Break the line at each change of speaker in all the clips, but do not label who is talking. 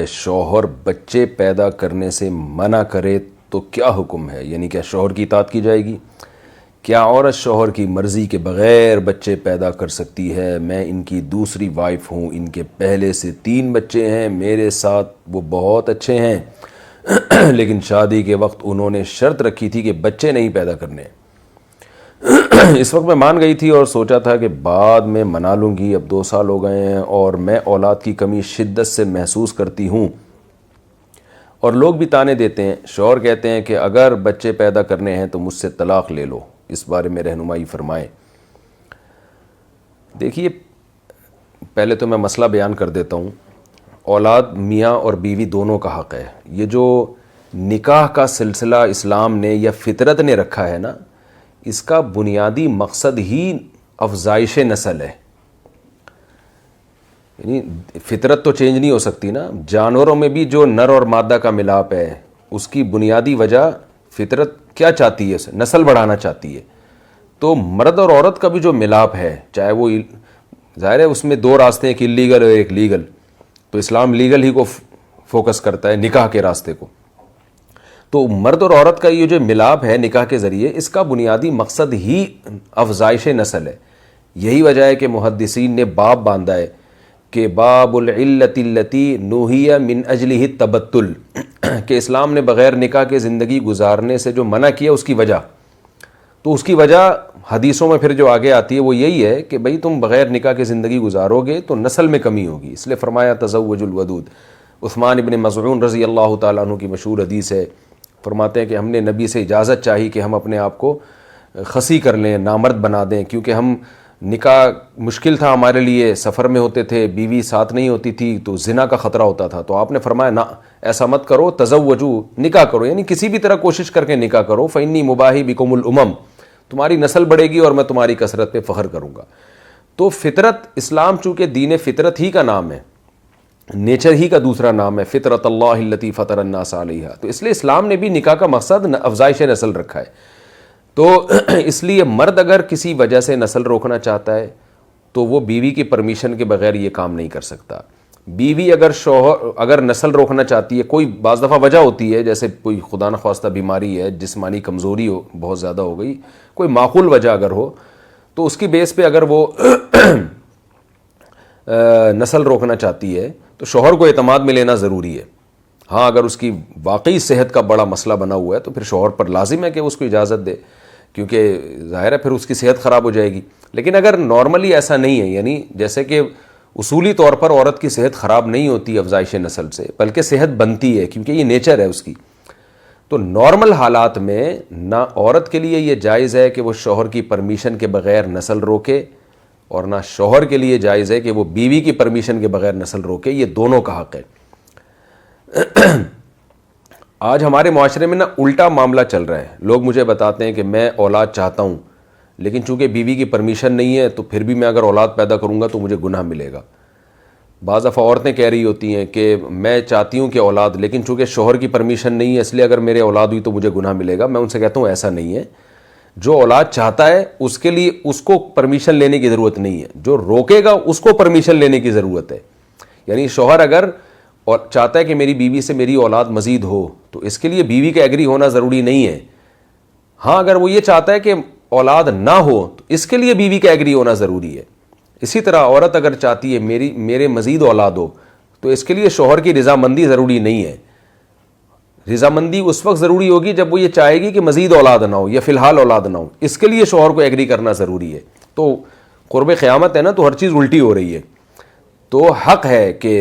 شوہر بچے پیدا کرنے سے منع کرے تو کیا حکم ہے؟ یعنی کیا شوہر کی اطاعت کی جائے گی؟ کیا عورت شوہر کی مرضی کے بغیر بچے پیدا کر سکتی ہے؟ میں ان کی دوسری وائف ہوں، ان کے پہلے سے 3 بچے ہیں، میرے ساتھ وہ بہت اچھے ہیں لیکن شادی کے وقت انہوں نے شرط رکھی تھی کہ بچے نہیں پیدا کرنے۔ اس وقت میں مان گئی تھی اور سوچا تھا کہ بعد میں منا لوں گی، اب 2 سال ہو گئے ہیں اور میں اولاد کی کمی شدت سے محسوس کرتی ہوں، اور لوگ بھی تانے دیتے ہیں۔ شوہر کہتے ہیں کہ اگر بچے پیدا کرنے ہیں تو مجھ سے طلاق لے لو، اس بارے میں رہنمائی فرمائیں۔ دیکھیے، پہلے تو میں مسئلہ بیان کر دیتا ہوں۔ اولاد میاں اور بیوی دونوں کا حق ہے۔ یہ جو نکاح کا سلسلہ اسلام نے یا فطرت نے رکھا ہے نا، اس کا بنیادی مقصد ہی افزائش نسل ہے۔ یعنی فطرت تو چینج نہیں ہو سکتی نا، جانوروں میں بھی جو نر اور مادہ کا ملاپ ہے، اس کی بنیادی وجہ فطرت کیا چاہتی ہے؟ نسل بڑھانا چاہتی ہے۔ تو مرد اور عورت کا بھی جو ملاپ ہے، چاہے وہ ظاہر ہے اس میں 2 راستے ہیں، ایک لیگل اور ایک لیگل، تو اسلام لیگل ہی کو فوکس کرتا ہے، نکاح کے راستے کو۔ تو مرد اور عورت کا یہ جو ملاپ ہے نکاح کے ذریعے، اس کا بنیادی مقصد ہی افزائش نسل ہے۔ یہی وجہ ہے کہ محدثین نے باب باندھا ہے کہ باب العلت التی نوہی من اجلہ التبتل، کہ اسلام نے بغیر نکاح کے زندگی گزارنے سے جو منع کیا اس کی وجہ، تو اس کی وجہ حدیثوں میں پھر جو آگے آتی ہے وہ یہی ہے کہ بھئی تم بغیر نکاح کے زندگی گزارو گے تو نسل میں کمی ہوگی، اس لیے فرمایا تزوج الودود۔ عثمان ابن مظعون رضی اللہ تعالیٰ عنہ کی مشہور حدیث ہے، فرماتے ہیں کہ ہم نے نبی سے اجازت چاہی کہ ہم اپنے آپ کو خصی کر لیں، نامرد بنا دیں، کیونکہ ہم نکاح مشکل تھا ہمارے لیے، سفر میں ہوتے تھے، بیوی ساتھ نہیں ہوتی تھی تو زنا کا خطرہ ہوتا تھا۔ تو آپ نے فرمایا نہ، ایسا مت کرو، تزوجو، نکاح کرو، یعنی کسی بھی طرح کوشش کر کے نکاح کرو، فإنی مباہی بکم الامم، تمہاری نسل بڑھے گی اور میں تمہاری کثرت پہ فخر کروں گا۔ تو فطرت، اسلام چونکہ دین فطرت ہی کا نام ہے، نیچر ہی کا دوسرا نام ہے، فطرت اللہ التی فطر الناس علیہا، تو اس لیے اسلام نے بھی نکاح کا مقصد افزائش نسل رکھا ہے۔ تو اس لیے مرد اگر کسی وجہ سے نسل روکنا چاہتا ہے تو وہ بیوی کی پرمیشن کے بغیر یہ کام نہیں کر سکتا۔ بیوی اگر نسل روکنا چاہتی ہے، کوئی بعض دفعہ وجہ ہوتی ہے، جیسے کوئی خدا نخواستہ بیماری ہے، جسمانی کمزوری ہو، بہت زیادہ ہو گئی، کوئی معقول وجہ اگر ہو، تو اس کی بیس پہ اگر وہ نسل روکنا چاہتی ہے تو شوہر کو اعتماد میں لینا ضروری ہے۔ ہاں، اگر اس کی واقعی صحت کا بڑا مسئلہ بنا ہوا ہے تو پھر شوہر پر لازم ہے کہ اس کو اجازت دے، کیونکہ ظاہر ہے پھر اس کی صحت خراب ہو جائے گی۔ لیکن اگر نارملی ایسا نہیں ہے، یعنی جیسے کہ اصولی طور پر عورت کی صحت خراب نہیں ہوتی افزائش نسل سے، بلکہ صحت بنتی ہے کیونکہ یہ نیچر ہے اس کی، تو نارمل حالات میں نہ عورت کے لیے یہ جائز ہے کہ وہ شوہر کی پرمیشن کے بغیر نسل روکے، اور نہ شوہر کے لیے جائز ہے کہ وہ بیوی کی پرمیشن کے بغیر نسل روکے، یہ دونوں کا حق ہے۔ آج ہمارے معاشرے میں نا الٹا معاملہ چل رہا ہے، لوگ مجھے بتاتے ہیں کہ میں اولاد چاہتا ہوں لیکن چونکہ بیوی کی پرمیشن نہیں ہے تو پھر بھی میں اگر اولاد پیدا کروں گا تو مجھے گناہ ملے گا۔ بعض دفعہ عورتیں کہہ رہی ہوتی ہیں کہ میں چاہتی ہوں کہ اولاد، لیکن چونکہ شوہر کی پرمیشن نہیں ہے اس لیے اگر میرے اولاد ہوئی تو مجھے گناہ ملے گا۔ میں ان سے کہتا ہوں ایسا نہیں ہے، جو اولاد چاہتا ہے اس کے لیے اس کو پرمیشن لینے کی ضرورت نہیں ہے، جو روکے گا اس کو پرمیشن لینے کی ضرورت ہے۔ یعنی شوہر اگر چاہتا ہے کہ میری بیوی سے میری اولاد مزید ہو تو اس کے لیے بیوی کا ایگری ہونا ضروری نہیں ہے۔ ہاں، اگر وہ یہ چاہتا ہے کہ اولاد نہ ہو تو اس کے لیے بیوی کا ایگری ہونا ضروری ہے۔ اسی طرح عورت اگر چاہتی ہے میرے مزید اولاد ہو تو اس کے لیے شوہر کی رضامندی ضروری نہیں ہے۔ رضامندی اس وقت ضروری ہوگی جب وہ یہ چاہے گی کہ مزید اولاد نہ ہو یا فی الحال اولاد نہ ہو، اس کے لیے شوہر کو ایگری کرنا ضروری ہے۔ تو قرب قیامت ہے نا، تو ہر چیز الٹی ہو رہی ہے، تو حق ہے کہ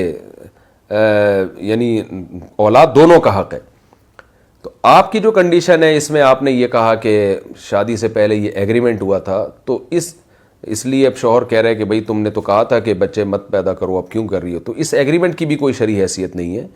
یعنی اولاد دونوں کا حق ہے۔ تو آپ کی جو کنڈیشن ہے اس میں آپ نے یہ کہا کہ شادی سے پہلے یہ ایگریمنٹ ہوا تھا، تو اس لیے اب شوہر کہہ رہے ہیں کہ بھئی تم نے تو کہا تھا کہ بچے مت پیدا کرو، اب کیوں کر رہی ہو؟ تو اس ایگریمنٹ کی بھی کوئی شرعی حیثیت نہیں ہے۔